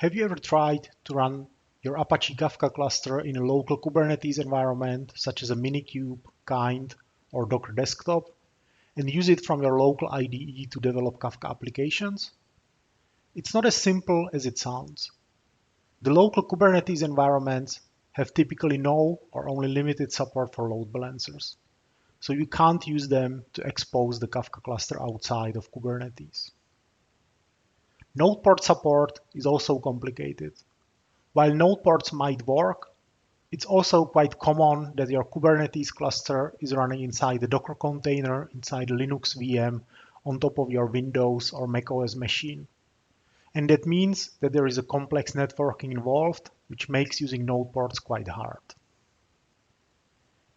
Have you ever tried to run your Apache Kafka cluster in a local Kubernetes environment, such as a Minikube, Kind, or Docker Desktop, and use it from your local IDE to develop Kafka applications? It's not as simple as it sounds. The local Kubernetes environments have typically no or only limited support for load balancers, so you can't use them to expose the Kafka cluster outside of Kubernetes. Node port support is also complicated. While node ports might work, it's also quite common that your Kubernetes cluster is running inside a Docker container, inside a Linux VM, on top of your Windows or macOS machine. And that means that there is a complex networking involved, which makes using node ports quite hard.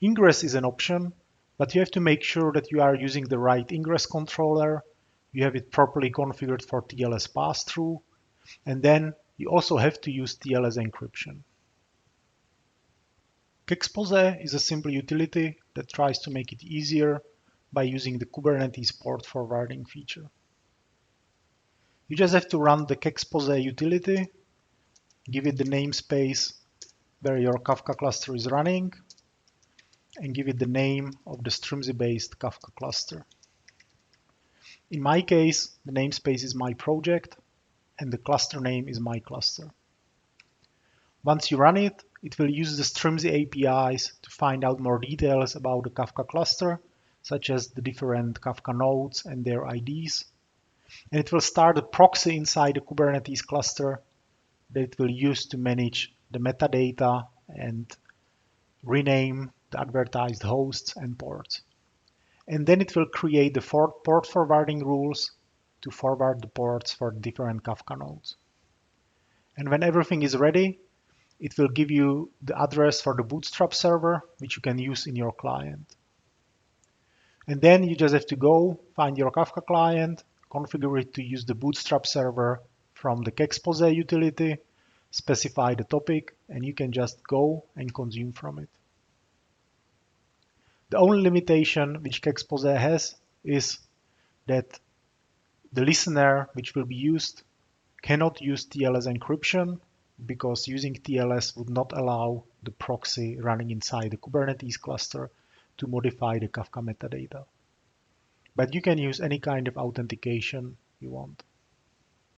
Ingress is an option, but you have to make sure that you are using the right ingress controller, you have it properly configured for TLS pass-through, and then you also have to use TLS encryption. Keksposé is a simple utility that tries to make it easier by using the Kubernetes port forwarding feature. You just have to run the Keksposé utility, give it the namespace where your Kafka cluster is running, and give it the name of the Strimzi-based Kafka cluster. In my case, the namespace is my project, and the cluster name is my cluster. Once you run it, it will use the Strimzi APIs to find out more details about the Kafka cluster, such as the different Kafka nodes and their IDs. And it will start a proxy inside the Kubernetes cluster that it will use to manage the metadata and rename the advertised hosts and ports. And then it will create the port forwarding rules to forward the ports for different Kafka nodes. And when everything is ready, it will give you the address for the Bootstrap server, which you can use in your client. And then you just have to go find your Kafka client, configure it to use the Bootstrap server from the Keksposé utility, specify the topic, and you can just go and consume from it. The only limitation which Keksposé has is that the listener which will be used cannot use TLS encryption, because using TLS would not allow the proxy running inside the Kubernetes cluster to modify the Kafka metadata. But you can use any kind of authentication you want.